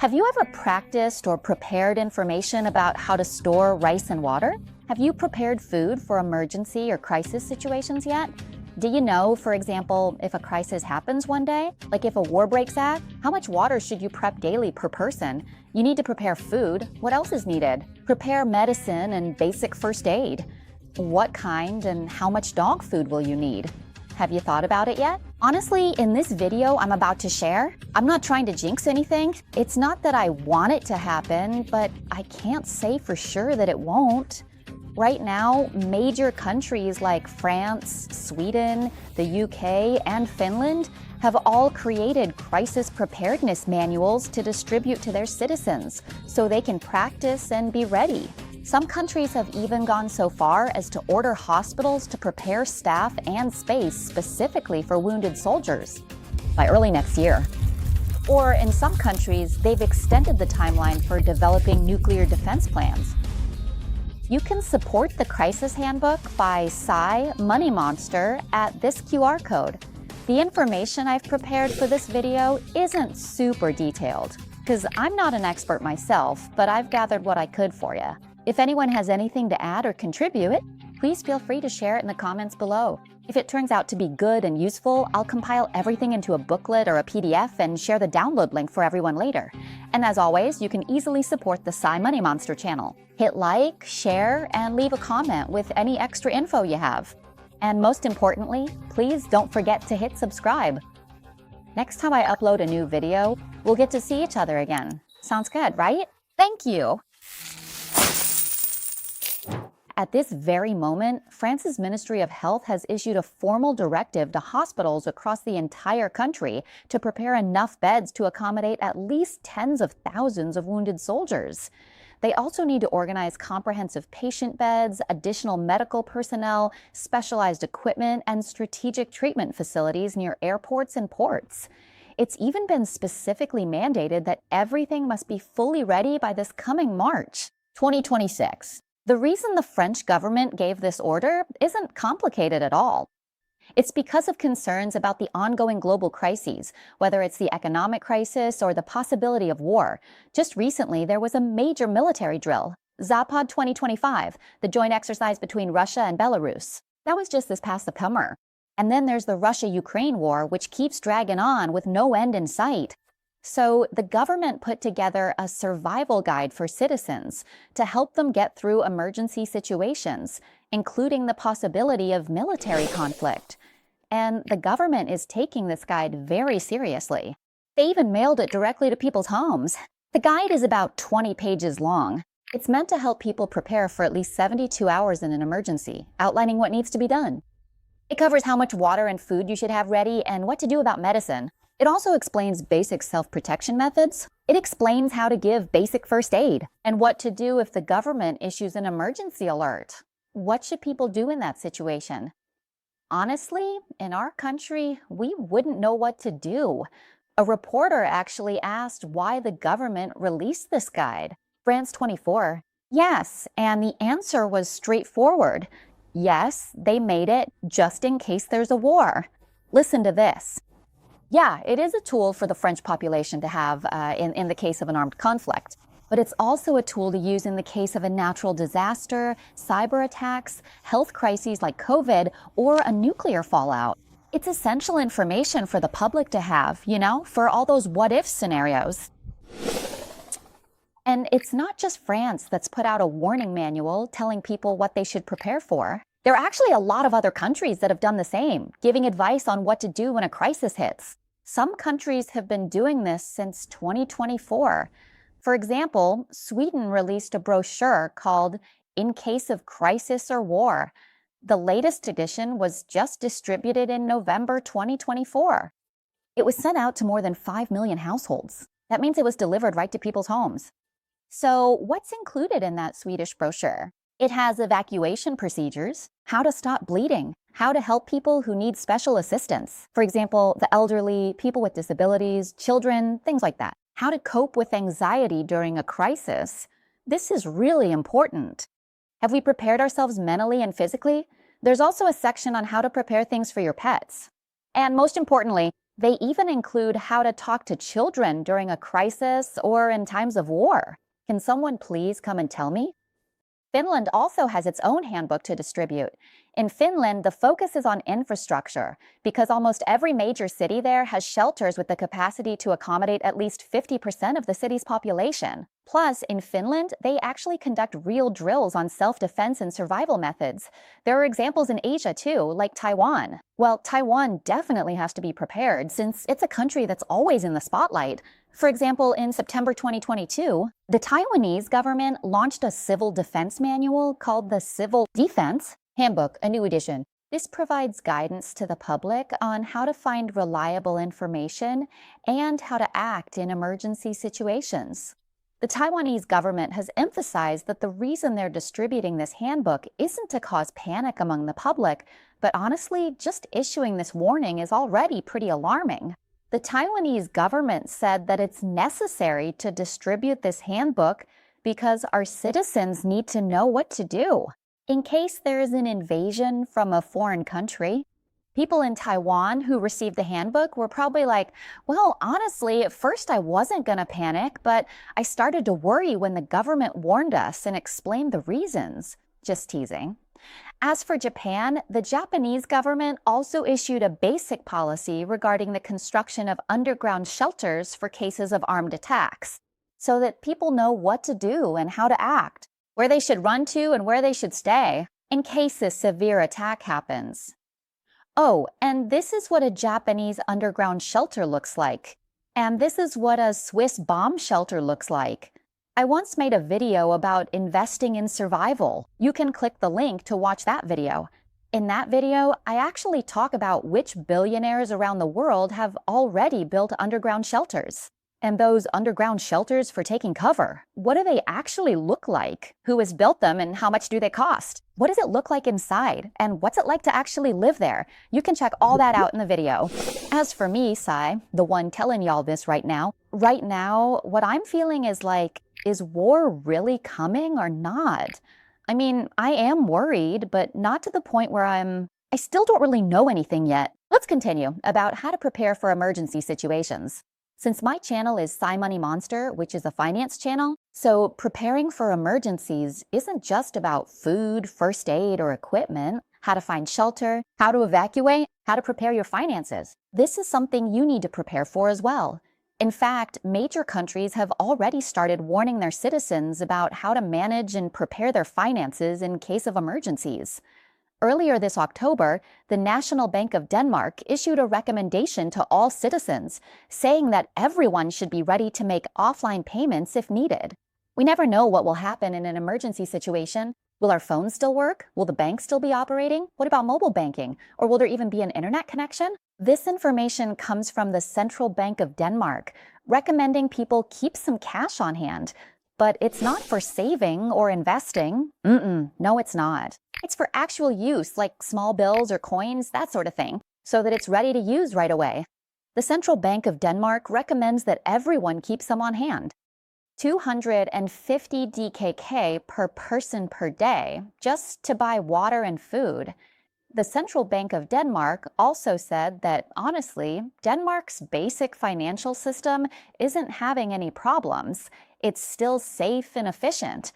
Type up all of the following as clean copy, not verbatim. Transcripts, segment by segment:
Have you ever practiced or prepared information about how to store rice and water? Have you prepared food for emergency or crisis situations yet? Do you know, for example, if a crisis happens one day, like if a war breaks out, how much water should you prep daily per person? You need to prepare food. What else is needed? Prepare medicine and basic first aid. What kind and how much dog food will you need? Have you thought about it yet? Honestly, in this video I'm about to share, I'm not trying to jinx anything. It's not that I want it to happen, but I can't say for sure that it won't. Right now, major countries like France, Sweden, the UK, and Finland have all created crisis preparedness manuals to distribute to their citizens so they can practice and be ready. Some countries have even gone so far as to order hospitals to prepare staff and space specifically for wounded soldiers by early next year. Or in some countries, they've extended the timeline for developing nuclear defense plans. You can support the Crisis Handbook by Money Monster at this QR code. The information I've prepared for this video isn't super detailed, because I'm not an expert myself, but I've gathered what I could for you. If anyone has anything to add or contribute, please feel free to share it in the comments below. If it turns out to be good and useful, I'll compile everything into a booklet or a PDF and share the download link for everyone later. And as always, you can easily support the Money Monster channel. Hit like, share, and leave a comment with any extra info you have. And most importantly, please don't forget to hit subscribe. Next time I upload a new video, we'll get to see each other again. Sounds good, right? Thank you! At this very moment, France's Ministry of Health has issued a formal directive to hospitals across the entire country to prepare enough beds to accommodate at least tens of thousands of wounded soldiers. They also need to organize comprehensive patient beds, additional medical personnel, specialized equipment, and strategic treatment facilities near airports and ports. It's even been specifically mandated that everything must be fully ready by this coming March, 2026. The reason the French government gave this order isn't complicated at all. It's because of concerns about the ongoing global crises, whether it's the economic crisis or the possibility of war. Just recently, there was a major military drill, Zapad 2025, the joint exercise between Russia and Belarus. That was just this past summer. And then there's the Russia-Ukraine war, which keeps dragging on with no end in sight. So the government put together a survival guide for citizens to help them get through emergency situations, including the possibility of military conflict. And the government is taking this guide very seriously. They even mailed it directly to people's homes. The guide is about 20 pages long. It's meant to help people prepare for at least 72 hours in an emergency, outlining what needs to be done. It covers how much water and food you should have ready and what to do about medicine. It also explains basic self-protection methods. It explains how to give basic first aid and what to do if the government issues an emergency alert. What should people do in that situation? Honestly, in our country, we wouldn't know what to do. A reporter actually asked why the government released this guide. France 24. Yes, and the answer was straightforward. Yes, they made it just in case there's a war. Listen to this. Yeah, it is a tool for the French population to have in the case of an armed conflict, but it's also a tool to use in the case of a natural disaster, cyber attacks, health crises like COVID, or a nuclear fallout. It's essential information for the public to have, for all those what-if scenarios. And it's not just France that's put out a warning manual telling people what they should prepare for. There are actually a lot of other countries that have done the same, giving advice on what to do when a crisis hits. Some countries have been doing this since 2024. For example, Sweden released a brochure called In Case of Crisis or War. The latest edition was just distributed in November 2024. It was sent out to more than 5 million households. That means it was delivered right to people's homes. So what's included in that Swedish brochure? It has evacuation procedures, how to stop bleeding, how to help people who need special assistance. For example, the elderly, people with disabilities, children, things like that. How to cope with anxiety during a crisis. This is really important. Have we prepared ourselves mentally and physically? There's also a section on how to prepare things for your pets. And most importantly, They even include how to talk to children during a crisis or in times of war. Can someone please come and tell me? Finland also has its own handbook to distribute. In Finland, the focus is on infrastructure because almost every major city there has shelters with the capacity to accommodate at least 50% of the city's population. Plus, in Finland, they actually conduct real drills on self-defense and survival methods. There are examples in Asia too, like Taiwan. Well, Taiwan definitely has to be prepared since it's a country that's always in the spotlight. For example, in September 2022, the Taiwanese government launched a civil defense manual called the Civil Defense Handbook, a new edition. This provides guidance to the public on how to find reliable information and how to act in emergency situations. The Taiwanese government has emphasized that the reason they're distributing this handbook isn't to cause panic among the public, but honestly, just issuing this warning is already pretty alarming. The Taiwanese government said that it's necessary to distribute this handbook because our citizens need to know what to do in case there is an invasion from a foreign country. People in Taiwan who received the handbook were probably like, well, honestly, at first I wasn't going to panic, but I started to worry when the government warned us and explained the reasons. Just teasing. As for Japan, the Japanese government also issued a basic policy regarding the construction of underground shelters for cases of armed attacks, so that people know what to do and how to act, where they should run to and where they should stay, in case a severe attack happens. Oh, and this is what a Japanese underground shelter looks like. And this is what a Swiss bomb shelter looks like. I once made a video about investing in survival. You can click the link to watch that video. In that video, I actually talk about which billionaires around the world have already built underground shelters. And those underground shelters for taking cover, what do they actually look like? Who has built them and how much do they cost? What does it look like inside? And what's it like to actually live there? You can check all that out in the video. As for me, Sai, the one telling y'all this right now, what I'm feeling is like, is war really coming or not? I mean, I am worried, but not to the point where I still don't really know anything yet. Let's continue about how to prepare for emergency situations. Since my channel is Sai Money Monster, which is a finance channel, so preparing for emergencies isn't just about food, first aid, or equipment, how to find shelter, how to evacuate, how to prepare your finances. This is something you need to prepare for as well. In fact, major countries have already started warning their citizens about how to manage and prepare their finances in case of emergencies. Earlier this October, the National Bank of Denmark issued a recommendation to all citizens, saying that everyone should be ready to make offline payments if needed. We never know what will happen in an emergency situation. Will our phones still work? Will the bank still be operating? What about mobile banking? Or will there even be an internet connection? This information comes from the Central Bank of Denmark, recommending people keep some cash on hand. But it's not for saving or investing. No, it's not. It's for actual use, like small bills or coins, that sort of thing, so that it's ready to use right away. The Central Bank of Denmark recommends that everyone keep some on hand. 250 DKK per person per day, just to buy water and food. The Central Bank of Denmark also said that, honestly, Denmark's basic financial system isn't having any problems. It's still safe and efficient.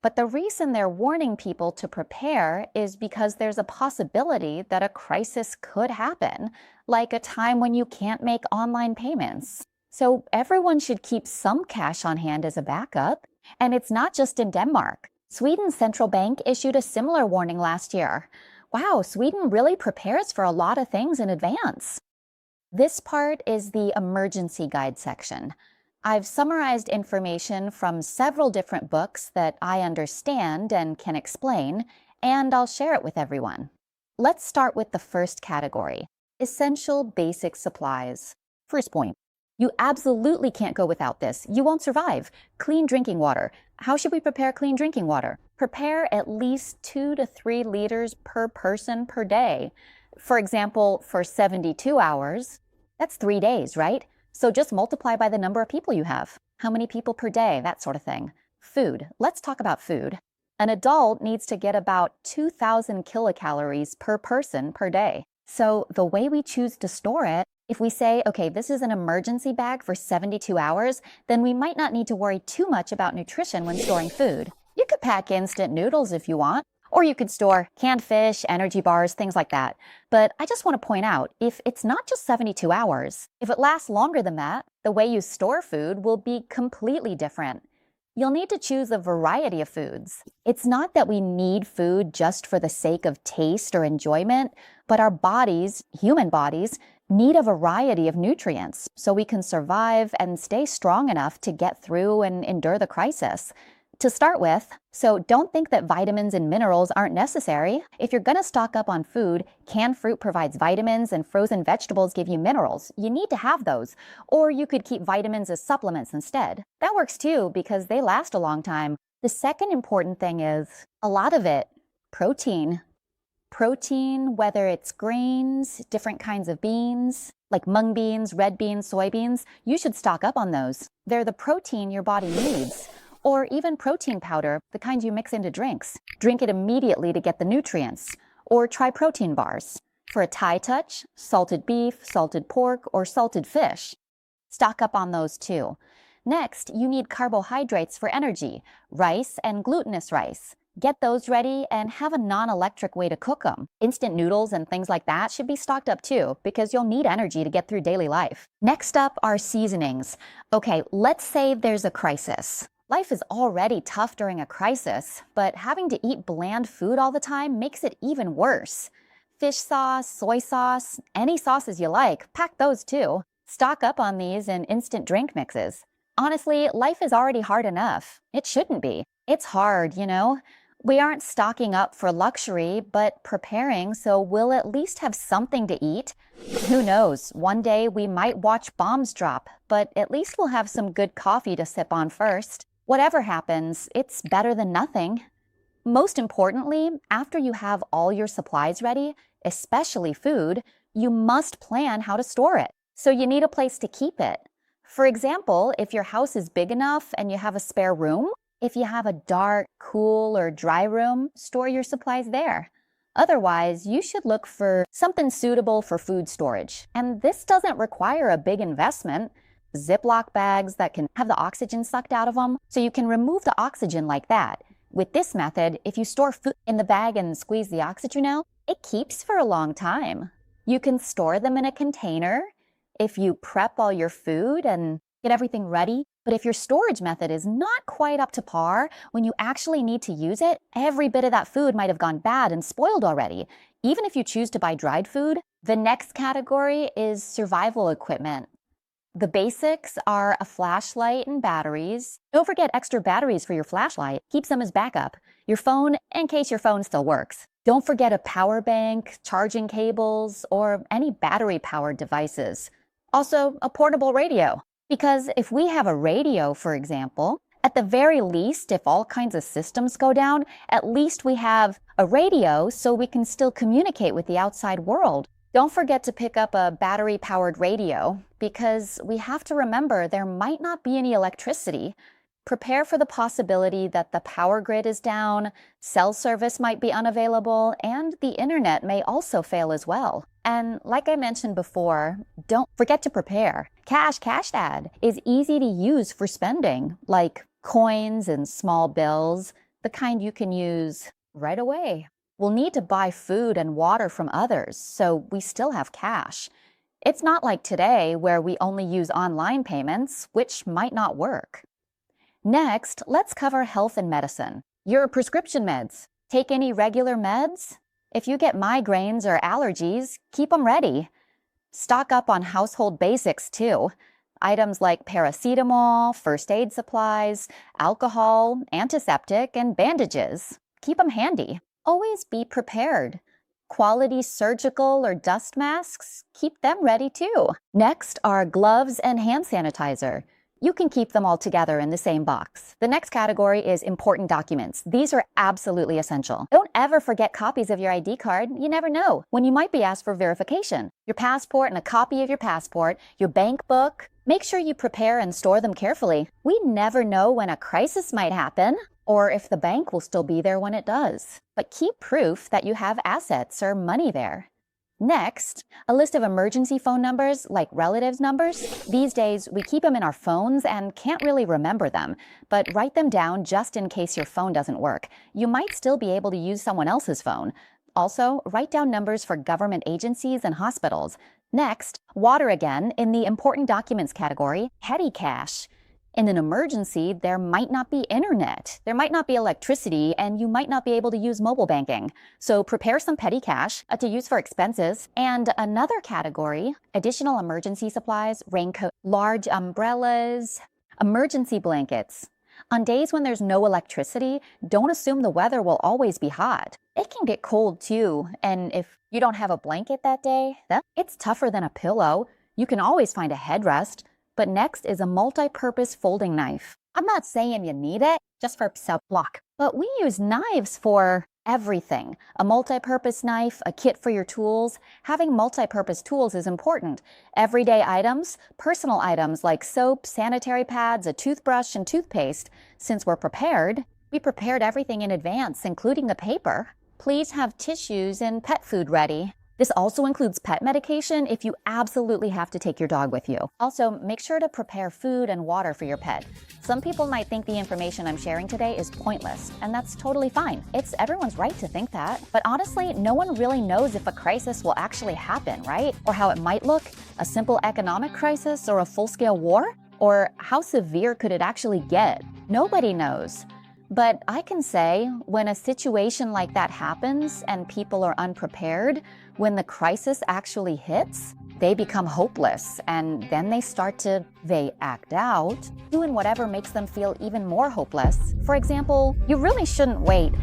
But the reason they're warning people to prepare is because there's a possibility that a crisis could happen, like a time when you can't make online payments. So everyone should keep some cash on hand as a backup. And it's not just in Denmark. Sweden's central bank issued a similar warning last year. Wow, Sweden really prepares for a lot of things in advance. This part is the emergency guide section. I've summarized information from several different books that I understand and can explain, and I'll share it with everyone. Let's start with the first category, essential basic supplies. First point, you absolutely can't go without this. You won't survive. Clean drinking water. How should we prepare clean drinking water? Prepare at least 2 to 3 liters per person per day. For example, for 72 hours, that's 3 days, right? So just multiply by the number of people you have. How many people per day, that sort of thing. Food. Let's talk about food. An adult needs to get about 2,000 kilocalories per person per day. So the way we choose to store it, if we say, okay, this is an emergency bag for 72 hours, then we might not need to worry too much about nutrition when storing food. You could pack instant noodles if you want, or you could store canned fish, energy bars, things like that. But I just want to point out, if it's not just 72 hours, if it lasts longer than that, the way you store food will be completely different. You'll need to choose a variety of foods. It's not that we need food just for the sake of taste or enjoyment, but our bodies, human bodies, need a variety of nutrients so we can survive and stay strong enough to get through and endure the crisis. To start with, so don't think that vitamins and minerals aren't necessary. If you're going to stock up on food, canned fruit provides vitamins and frozen vegetables give you minerals. You need to have those. Or you could keep vitamins as supplements instead. That works too because they last a long time. The second important thing is a lot of it, protein. Protein, whether it's grains, different kinds of beans, like mung beans, red beans, soybeans, you should stock up on those. They're the protein your body needs. Or even protein powder, the kind you mix into drinks. Drink it immediately to get the nutrients. Or try protein bars. For a Thai touch, salted beef, salted pork, or salted fish. Stock up on those too. Next, you need carbohydrates for energy, rice and glutinous rice. Get those ready and have a non-electric way to cook them. Instant noodles and things like that should be stocked up too, because you'll need energy to get through daily life. Next up are seasonings. Okay, let's say there's a crisis. Life is already tough during a crisis, but having to eat bland food all the time makes it even worse. Fish sauce, soy sauce, any sauces you like, pack those too. Stock up on these in instant drink mixes. Honestly, life is already hard enough. It shouldn't be. It's hard, you know? We aren't stocking up for luxury, but preparing so we'll at least have something to eat. Who knows, one day we might watch bombs drop, but at least we'll have some good coffee to sip on first. Whatever happens, it's better than nothing. Most importantly, after you have all your supplies ready, especially food, you must plan how to store it. So you need a place to keep it. For example, if your house is big enough and you have a spare room, if you have a dark, cool, or dry room, store your supplies there. Otherwise, you should look for something suitable for food storage. And this doesn't require a big investment. Ziploc bags that can have the oxygen sucked out of them, so you can remove the oxygen like that. With this method, if you store food in the bag and squeeze the oxygen out, it keeps for a long time. You can store them in a container if you prep all your food and get everything ready. But if your storage method is not quite up to par, when you actually need to use it, every bit of that food might have gone bad and spoiled already. Even if you choose to buy dried food, the next category is survival equipment. The basics are a flashlight and batteries. Don't forget extra batteries for your flashlight. Keep some as backup. Your phone, in case your phone still works. Don't forget a power bank, charging cables, or any battery-powered devices. Also, a portable radio. Because if we have a radio, for example, at the very least, if all kinds of systems go down, at least we have a radio so we can still communicate with the outside world. Don't forget to pick up a battery-powered radio because we have to remember there might not be any electricity. Prepare for the possibility that the power grid is down, cell service might be unavailable, and the internet may also fail as well. And like I mentioned before, don't forget to prepare. Cash Dad is easy to use for spending, like coins and small bills, the kind you can use right away. We'll need to buy food and water from others, so we still have cash. It's not like today where we only use online payments, which might not work. Next, let's cover health and medicine. Your prescription meds. Take any regular meds? If you get migraines or allergies, keep them ready. Stock up on household basics too. Items like paracetamol, first aid supplies, alcohol, antiseptic, and bandages. Keep them handy. Always be prepared. Quality surgical or dust masks, keep them ready too. Next are gloves and hand sanitizer. You can keep them all together in the same box. The next category is important documents. These are absolutely essential. Don't ever forget copies of your ID card. You never know when you might be asked for verification. Your passport and a copy of your passport, your bank book. Make sure you prepare and store them carefully. We never know when a crisis might happen or if the bank will still be there when it does. But keep proof that you have assets or money there. Next, a list of emergency phone numbers, like relatives' numbers. These days, we keep them in our phones and can't really remember them, but write them down just in case your phone doesn't work. You might still be able to use someone else's phone. Also, write down numbers for government agencies and hospitals. Next, water again in the important documents category, petty cash. In an emergency, there might not be internet, there might not be electricity, and you might not be able to use mobile banking. So prepare some petty cash to use for expenses. And another category, additional emergency supplies, raincoat, large umbrellas, emergency blankets. On days when there's no electricity, don't assume the weather will always be hot. It can get cold too, and if you don't have a blanket that day, it's tougher than a pillow. You can always find a headrest. But next is a multi-purpose folding knife. I'm not saying you need it, just for self-block. But we use knives for everything. A multi-purpose knife, a kit for your tools. Having multi-purpose tools is important. Everyday items, personal items like soap, sanitary pads, a toothbrush, and toothpaste. Since we're prepared, we prepared everything in advance, including the paper. Please have tissues and pet food ready. This also includes pet medication if you absolutely have to take your dog with you. Also, make sure to prepare food and water for your pet. Some people might think the information I'm sharing today is pointless, and that's totally fine. It's everyone's right to think that. But honestly, no one really knows if a crisis will actually happen, right? Or how it might look, a simple economic crisis or a full-scale war? Or how severe could it actually get? Nobody knows. But I can say, when a situation like that happens and people are unprepared, when the crisis actually hits, they become hopeless, and then they act out, doing whatever makes them feel even more hopeless. For example, you really shouldn't wait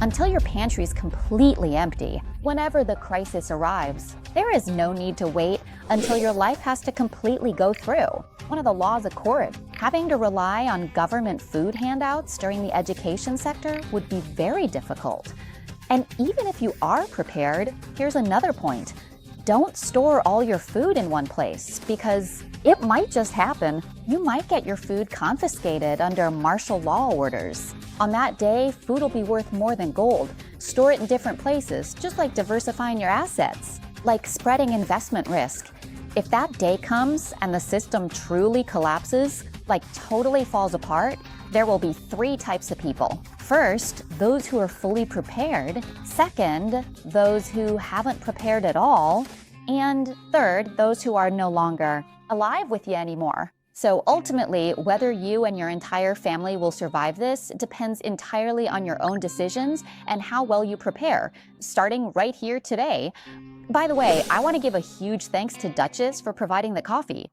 until your pantry is completely empty. Whenever the crisis arrives, there is no need to wait until your life has to completely go through. One of the laws accord. Having to rely on government food handouts during the education sector would be very difficult. And even if you are prepared, here's another point. Don't store all your food in one place, because it might just happen. You might get your food confiscated under martial law orders. On that day, food will be worth more than gold. Store it in different places, just like diversifying your assets, like spreading investment risk. If that day comes and the system truly collapses, like totally falls apart, there will be 3 types of people. First, those who are fully prepared. Second, those who haven't prepared at all. And third, those who are no longer alive with you anymore. So ultimately, whether you and your entire family will survive this depends entirely on your own decisions and how well you prepare, starting right here today. By the way, I want to give a huge thanks to Duchess for providing the coffee.